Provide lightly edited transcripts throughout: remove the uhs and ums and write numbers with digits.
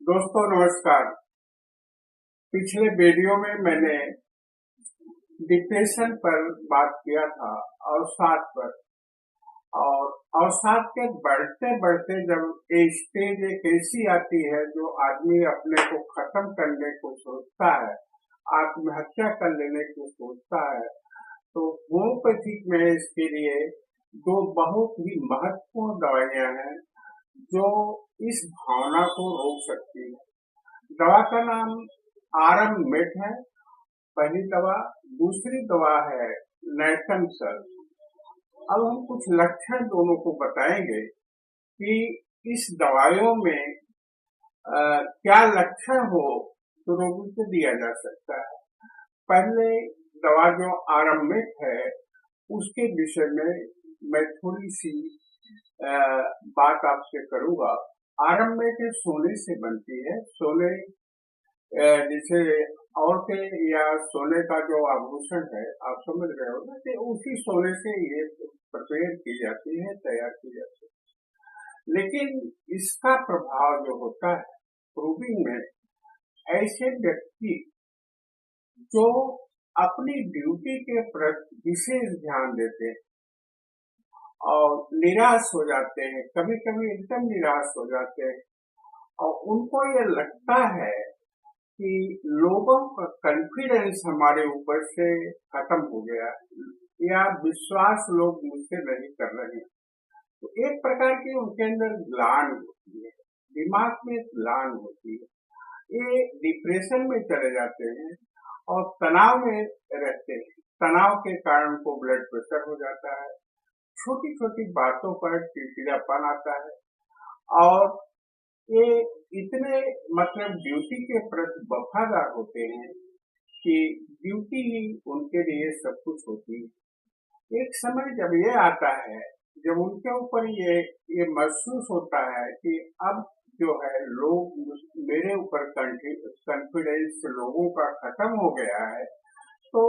दोस्तों नमस्कार। पिछले वीडियो में मैंने डिप्रेशन पर बात किया था, अवसाद पर। और अवसाद के बढ़ते बढ़ते जब ये स्टेज एक ऐसी आती है जो आदमी अपने को खत्म करने को सोचता है, आत्महत्या कर लेने को सोचता है, तो होम्योपैथिक में इसके लिए दो बहुत ही महत्वपूर्ण दवाइयां हैं जो इस भावना को रोक सकती है। दवा का नाम आरएम मेट है, पहली दवा। दूसरी दवा है नैटमसल। अब हम कुछ लक्षण दोनों को बताएंगे कि इस दवाइयों में क्या लक्षण हो तो रोगी को दिया जा सकता है। पहले दवा जो आरएम मेट है उसके विषय में मैं थोड़ी सी बात आपसे करूंगा। आरएम मेट सोने से बनती है। सोने जैसे और के या सोने का जो आभूषण है, आप समझ रहे हो ना, कि उसी सोने से ये प्रिपेयर की जाती है, तैयार की जाती है। लेकिन इसका प्रभाव जो होता है प्रूविंग में, ऐसे व्यक्ति जो अपनी ड्यूटी के प्रति विशेष ध्यान देते हैं और निराश हो जाते हैं, कभी कभी एकदम निराश हो जाते हैं, और उनको ये लगता है कि लोगों का कॉन्फिडेंस हमारे ऊपर से खत्म हो गया या विश्वास लोग मुझसे नहीं कर रहे हैं, तो एक प्रकार की उनके अंदर ग्लानि होती है, दिमाग में ग्लानि होती है। ये डिप्रेशन में चले जाते हैं और तनाव में रहते हैं। तनाव के कारण उनको ब्लड प्रेशर हो जाता है, छोटी छोटी बातों पर चिड़चिड़ापन आता है, और ये इतने मतलब ड्यूटी के प्रति वफादार होते हैं कि ड्यूटी ही उनके लिए सब कुछ होती है। एक समय जब ये आता है, जब उनके ऊपर ये महसूस होता है कि अब जो है लोग मेरे ऊपर कॉन्फिडेंस लोगों का खत्म हो गया है, तो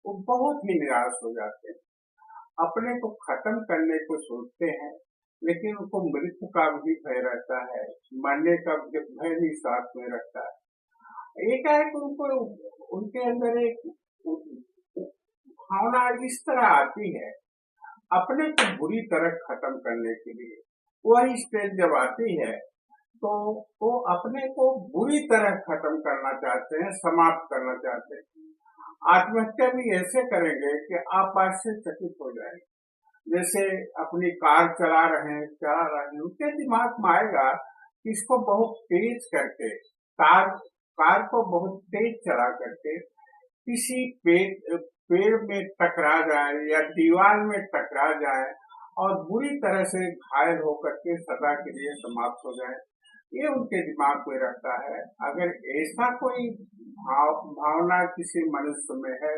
वो बहुत ही निराश हो जाते हैं, अपने को खत्म करने को सोचते हैं। लेकिन उनको मृत्यु का भी भय रहता है, मरने का भय भी साथ में रहता है। एक है कि उनको उनके अंदर एक भावना इस तरह आती है अपने को बुरी तरह खत्म करने के लिए। वही स्टेज जब आती है तो वो अपने को बुरी तरह खत्म करना चाहते हैं, समाप्त करना चाहते हैं। आत्महत्या भी ऐसे करेंगे कि आप आश्चर्यचकित हो जाएंगे। जैसे अपनी कार चला रहे हैं, उनके दिमाग में आएगा कि इसको बहुत तेज करके कार को बहुत तेज चला करके किसी पेड़ में टकरा जाए या दीवार में टकरा जाए और बुरी तरह से घायल होकर के सदा के लिए समाप्त हो जाए। ये उनके दिमाग में रहता है। अगर ऐसा कोई भावना किसी मनुष्य में है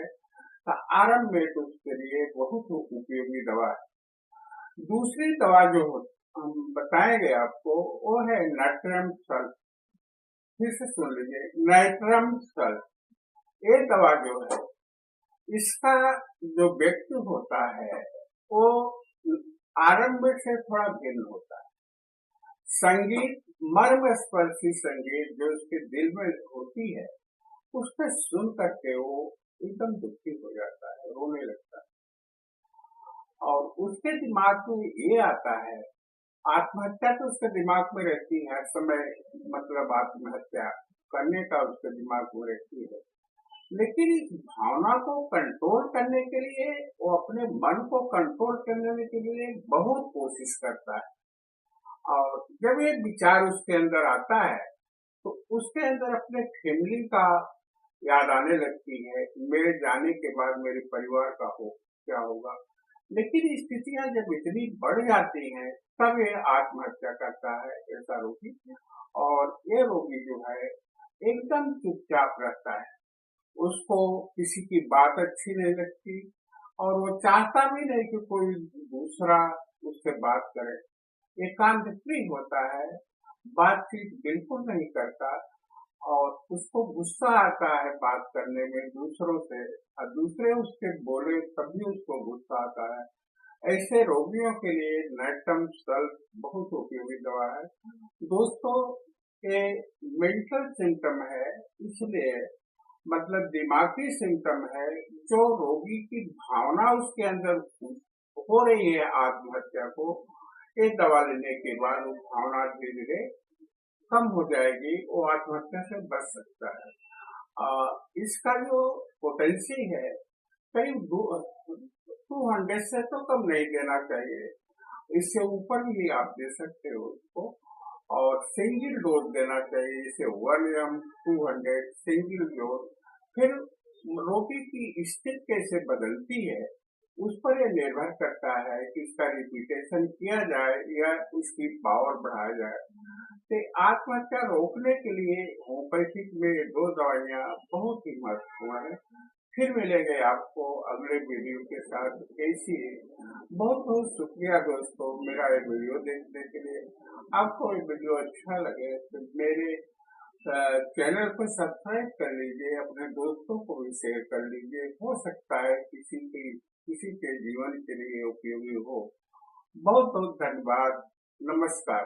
तो आरएम मेट उसके लिए बहुत उपयोगी दवा है। दूसरी दवा जो हम बताएंगे आपको वो है नाइट्रम सल्फ। फिर से सुन लीजिए, नाइट्रम सल्फ। ये दवा जो है, इसका जो व्यक्ति होता है वो आरएम मेट से थोड़ा भिन्न होता है। संगीत, मर्म स्पर्शी संगीत जो उसके दिल में होती है, उसको सुन करके वो एकदम दुखी हो जाता है, रोने लगता है, और उसके दिमाग में ये आता है, आत्महत्या तो उसके दिमाग में रहती है हर समय, मतलब आत्महत्या करने का उसके दिमाग में रहती है। लेकिन इस भावना को कंट्रोल करने के लिए, वो अपने मन को कंट्रोल करने के लिए बहुत कोशिश करता है, और जब ये विचार उसके अंदर आता है तो उसके अंदर अपने फैमिली का याद आने लगती है, मेरे जाने के बाद मेरे परिवार का क्या होगा। लेकिन स्थितियां जब इतनी बढ़ जाती हैं तब ये आत्महत्या करता है ऐसा रोगी। और ये रोगी जो है एकदम चुपचाप रहता है, उसको किसी की बात अच्छी नहीं लगती, और वो चाहता भी नहीं कि कोई दूसरा उससे बात करे। एकांत प्रिय होता है, बातचीत बिल्कुल नहीं करता, और उसको गुस्सा आता है बात करने में दूसरों से, और दूसरे उससे बोले तभी उसको गुस्सा आता है। ऐसे रोगियों के लिए नाइट्रम सल्फ बहुत उपयोगी दवा है। दोस्तों, ये मेंटल सिम्टम है, इसलिए मतलब दिमागी सिम्टम है। जो रोगी की भावना उसके अंदर हो रही है आत्महत्या को, ये दवा लेने के बाद वो भावना धीरे धीरे कम हो जाएगी, वो आत्महत्या से बच सकता है। इसका जो पोटेंसी है करीब 200 से तो कम नहीं देना चाहिए, इससे ऊपर भी आप दे सकते हो उसको। और सिंगल डोज देना चाहिए, इसे 1 mg 200 सिंगल डोज। फिर रोगी की स्थिति कैसे बदलती है उस पर यह निर्भर करता है कि इसका रिपीटेशन किया जाए या उसकी पावर बढ़ाया जाए। तो आत्महत्या रोकने के लिए होम्योपैथिक में 2 दवाइयाँ बहुत ही महत्वपूर्ण है। फिर मिलेंगे आपको अगले वीडियो के साथ। ऐसी बहुत बहुत शुक्रिया दोस्तों मेरा ये वीडियो देखने के लिए। आपको ये वीडियो अच्छा लगे तो मेरे चैनल को सब्सक्राइब कर लीजिए, अपने दोस्तों को भी शेयर कर लीजिए, हो सकता है किसी के जीवन के लिए उपयोगी हो। बहुत बहुत धन्यवाद। नमस्कार।